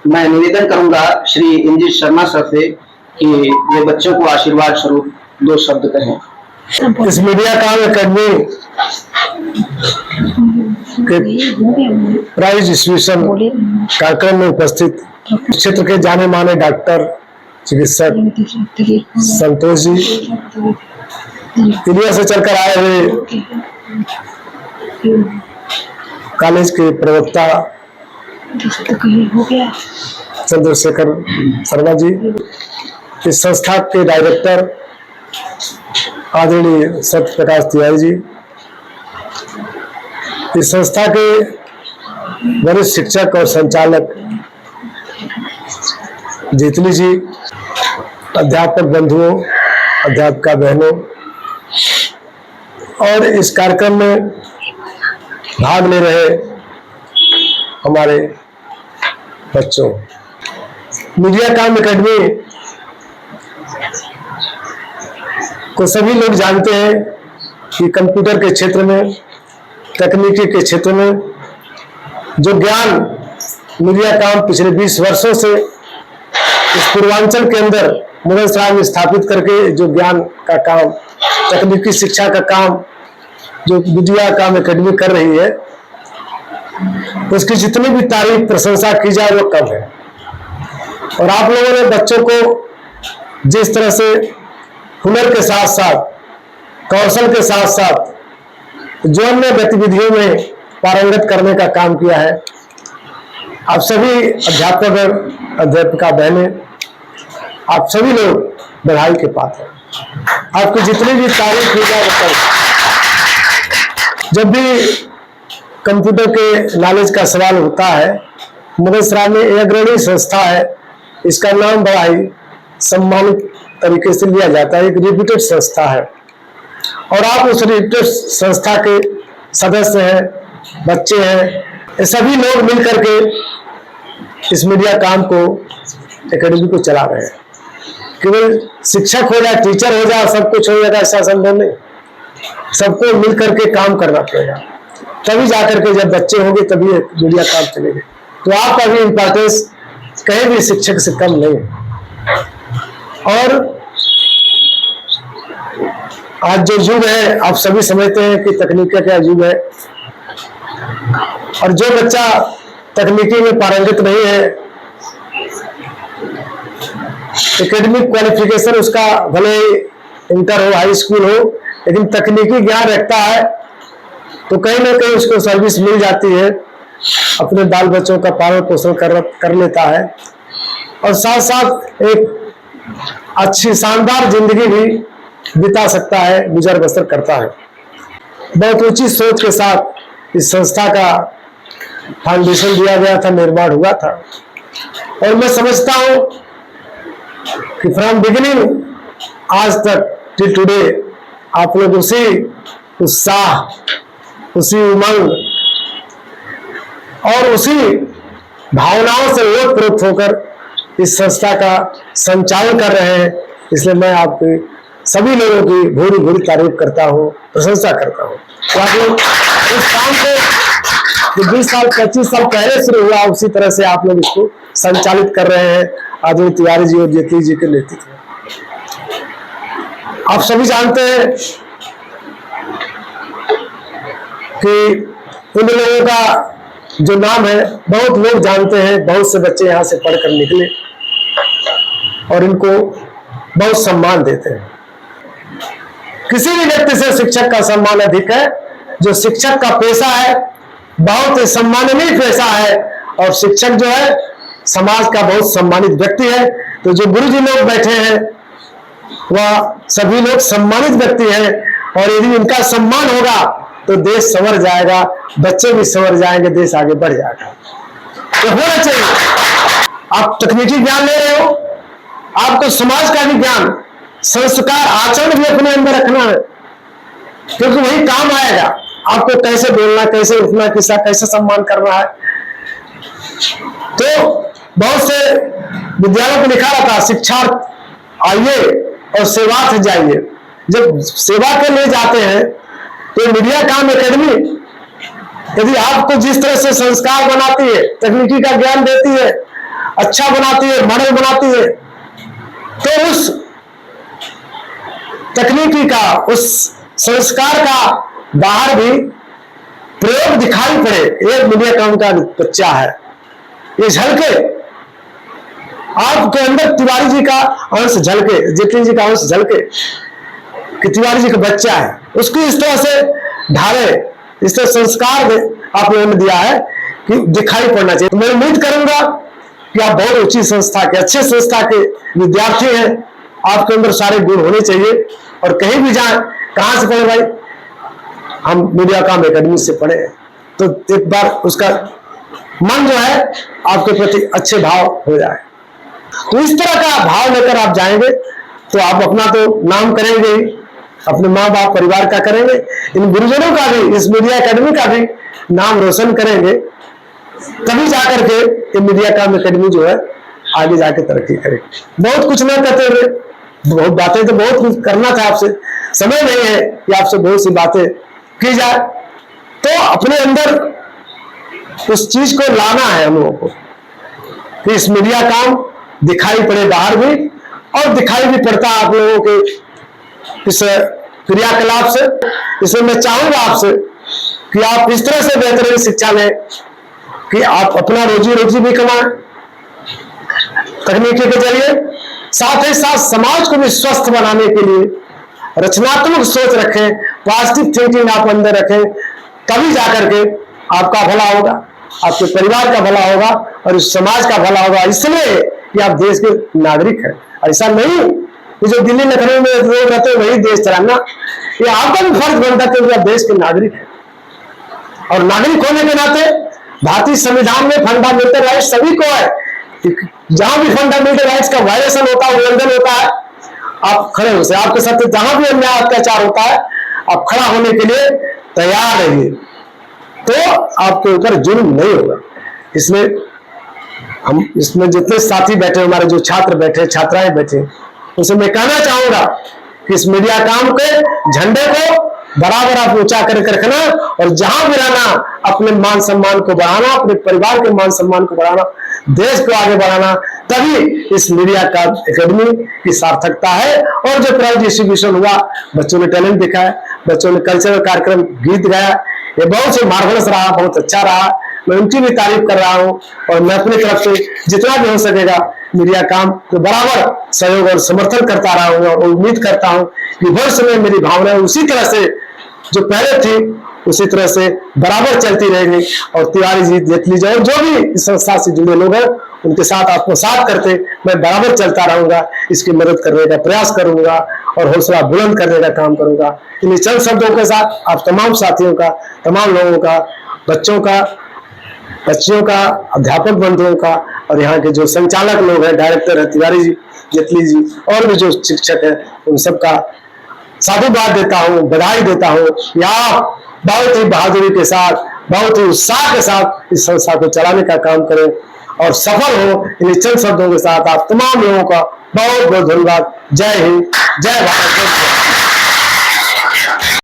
मैं निवेदन करूंगा श्री इंद्र शर्मा सर से कि ये बच्चों को आशीर्वाद स्वरूप 2 शब्द कहें। इस मीडिया काम अकेडमी के प्राइज डिस्ट्रीब्यूशन कार्यक्रम में उपस्थित क्षेत्र के जाने माने डॉक्टर चिकित्सक संतोष जी, इंडिया से चलकर आए हुए कॉलेज के प्रवक्ता चंद्रशेखर शर्मा जी, इस संस्था के डायरेक्टर आदरणीय सत्य प्रकाश तिवारी जी, इस संस्था के वरिष्ठ शिक्षक और संचालक जेतली जी, अध्यापक बंधुओं, अध्यापिका बहनों और इस कार्यक्रम में भाग ले रहे हमारे बच्चों। मीडिया काम अकेडमी को सभी लोग जानते हैं कि कंप्यूटर के क्षेत्र में, तकनीकी के क्षेत्र में जो ज्ञान मीडिया काम पिछले 20 वर्षों से इस पूर्वांचल के अंदर मुगलसराय में स्थापित करके जो ज्ञान का काम, तकनीकी शिक्षा का काम जो मीडिया काम अकेडमी कर रही है, उसकी जितनी भी तारीफ प्रशंसा की जाए वो कम है। और आप लोगों ने बच्चों को जिस तरह से हुनर के साथ साथ, कौशल के साथ साथ जो अन्य गतिविधियों में पारंगत करने का काम किया है, आप सभी अध्यापक और अध्यापिका बहनें, आप सभी लोग बधाई के पात्र हैं। आपकी जितनी भी तारीफ की जाए वो कम। जब भी कंप्यूटर के नॉलेज का सवाल होता है, मुगलसराय में एक अग्रणी संस्था है, इसका नाम बड़ा ही सम्मानित तरीके से लिया जाता है, एक रिप्यूटेड संस्था है और आप उस रिप्यूटेड संस्था के सदस्य हैं, बच्चे हैं, ये सभी लोग मिलकर के इस मीडिया काम को, एकेडमी को चला रहे हैं। केवल शिक्षक हो जाए, टीचर हो जाए, सब कुछ हो जाएगा ऐसा संभव नहीं। सबको मिलकर के काम करना पड़ेगा, तभी जाकर के जब बच्चे होंगे तभी मीडिया काम चलेगा। तो आपका भी इम्पोर्टेंस कहीं भी शिक्षक से कम नहीं है। और आज जो युग है, आप सभी समझते हैं कि तकनीक का युग है और जो बच्चा तकनीकी में पारंगत नहीं है, एकेडमिक क्वालिफिकेशन उसका भले इंटर हो, हाई स्कूल हो, लेकिन तकनीकी ज्ञान रखता है तो कहीं ना कहीं उसको सर्विस मिल जाती है, अपने बाल बच्चों का पालन पोषण कर लेता है और साथ साथ एक अच्छी शानदार जिंदगी भी बिता सकता है, गुजर बसर करता है। बहुत ऊंची सोच के साथ इस संस्था का फाउंडेशन दिया गया था, निर्माण हुआ था और मैं समझता हूं कि फ्रॉम बिगिनिंग आज तक टिल टुडे आप लोग उसी उत्साह, उसी उमंग और उसी भावनाओं से ओतप्रोत होकर इस संस्था का संचालन कर रहे हैं। इसलिए मैं आपके सभी लोगों की भूरी भूरी तारीफ करता हूँ, प्रशंसा करता हूँ। तो आप लोग इस काम को जो 20 साल 25 साल पहले शुरू हुआ, उसी तरह से आप लोग इसको संचालित कर रहे हैं आदरणीय तिवारी जी और जेतली जी के नेतृत्व में। आप सभी जानते हैं कि इन लोगों का जो नाम है बहुत लोग जानते हैं, बहुत से बच्चे यहाँ से पढ़कर निकले और इनको बहुत सम्मान देते हैं। किसी भी व्यक्ति से शिक्षक का सम्मान अधिक है। जो शिक्षक का पेशा है बहुत ही सम्माननीय पेशा है और शिक्षक जो है समाज का बहुत सम्मानित व्यक्ति है। तो जो गुरुजी लोग बैठे हैं वह सभी लोग सम्मानित व्यक्ति हैं और यदि इनका सम्मान होगा तो देश संवर जाएगा, बच्चे भी संवर जाएंगे, देश आगे बढ़ जाएगा। तो होना चाहिए। आप तकनीकी ज्ञान ले रहे हो, आपको समाज का भी ज्ञान, संस्कार, आचरण भी अपने अंदर रखना है, क्योंकि वही काम आएगा। आपको कैसे बोलना, कैसे उठना, किसका कैसे सम्मान करना है। तो बहुत से विद्यालयों को लिखा रहता, शिक्षार्थ आइए और सेवार्थ जाइए। जब सेवा के लिए जाते हैं तो मीडिया काम एकेडमी यदि आपको जिस तरह से संस्कार बनाती है, तकनीकी का ज्ञान देती है अच्छा बनाती है, मॉडल बनाती है, तो उस तकनीकी का, उस संस्कार का बाहर भी प्रयोग दिखाई पड़े। एक मीडिया काम का बच्चा है, ये झलके आपके अंदर, तिवारी जी का अंश झलके, जेटली जी का अंश झलके कि तिवारी जी का बच्चा है, उसको इस तरह से ढाले, इस तरह संस्कार आप लोगों ने दिया है कि दिखाई पड़ना चाहिए। तो मैं उम्मीद करूंगा कि आप बहुत ऊंची संस्था के, अच्छे संस्था के विद्यार्थी हैं, आपके अंदर सारे गुण होने चाहिए। और कहीं भी जाए, कहां से पढ़े भाई, हम मीडिया काम एकेडमी से पढ़े, तो एक बार उसका मन जो है आपके प्रति अच्छे भाव हो जाए। तो इस तरह का भाव लेकर आप जाएंगे तो आप अपना तो नाम करेंगे ही, अपने माँ बाप परिवार का करेंगे, इन गुरुजनों का भी, इस मीडिया एकेडमी का भी नाम रोशन करेंगे। तभी जाकर के ये मीडिया काम एकेडमी जो है आगे जाके तरक्की करेगी। बहुत कुछ न कहते हुए, बहुत बातें तो बहुत कुछ करना था आपसे, समय नहीं है कि आपसे बहुत सी बातें की जाए। तो अपने अंदर उस चीज को लाना है हम लोगों को कि इस मीडिया काम दिखाई पड़े बाहर भी, और दिखाई भी पड़ता है आप लोगों के इस क्रियाकलाप से। इसलिए मैं चाहूंगा आपसे कि आप इस तरह से बेहतरीन शिक्षा लें कि आप अपना रोजी रोटी भी कमाएं तकनीकी के जरिए, साथ ही साथ समाज को भी स्वस्थ बनाने के लिए रचनात्मक सोच रखें, पॉजिटिव थिंकिंग आप अंदर रखें, तभी जाकर के आपका भला होगा, आपके परिवार का भला होगा और इस समाज का भला होगा। इसलिए कि आप देश के नागरिक हैं। ऐसा नहीं कि जो दिल्ली लखनऊ में लोग रहते हैं वही देश चलाना, ये आपका भी फर्ज बनता है कि आप देश के नागरिक हैं। और नागरिक होने के नाते भारतीय संविधान में फंडामेंटल राइट सभी को है, जहां भी फंडामेंटल राइट्स का वायलेशन होता है, उल्लंघन होता है, आप खड़े हो, आपके साथ जहां भी अन्याय अत्याचार होता है आप खड़ा होने के लिए तैयार रहिए, तो आपके ऊपर जुल्म नहीं होगा। इसमें जितने साथी बैठे, हमारे जो छात्र बैठे, छात्राएं बैठे, उसे मैं कहना चाहूंगा कि इस मीडिया काम के झंडे को बराबर आप ऊंचा करके रखना, और जहां भी रहना अपने मान सम्मान को बढ़ाना, अपने परिवार के मान सम्मान को बढ़ाना, देश को आगे बढ़ाना, तभी इस मीडिया का एकेडमी की सार्थकता है। और जो प्राइज डिस्ट्रीब्यूशन हुआ, बच्चों ने टैलेंट दिखाया, बच्चों ने कल्चरल कार्यक्रम, गीत गाया, ये बहुत से मार्वलस रहा, बहुत अच्छा रहा। मैं उनकी भी तारीफ कर रहा हूं, और मैं अपनी तरफ से जितना भी हो सकेगा मीडिया काम को बराबर सहयोग और समर्थन करता रहा हूं, और उम्मीद करता हूं कि भविष्य में मेरी भावनाएं उसी तरह से जो पहले थी उसी तरह से बराबर चलती रहेगी। और तिवारी जी, जेटली जी और जो भी इस संस्था से जुड़े लोग हैं, उनके साथ आपको साथ करते मैं बराबर चलता रहूंगा, इसकी मदद करने का प्रयास करूंगा और हौसला बुलंद करने का काम करूंगा। इन चंद शब्दों के साथ आप तमाम साथियों का, तमाम लोगों का, बच्चों का, बच्चियों का, अध्यापक बंधुओं का, और यहाँ के जो संचालक लोग हैं, डायरेक्टर है तिवारी जी, जेटली जी और भी जो शिक्षक है, उन सबका साधुवाद देता हूँ, बधाई देता हूँ। आप बहुत ही बहादुरी के साथ, बहुत ही उत्साह के साथ इस संस्था को चलाने का काम करें और सफल हो। इन चंद शब्दों के साथ आप तमाम लोगों का बहुत बहुत धन्यवाद। जय हिंद, जय भारत।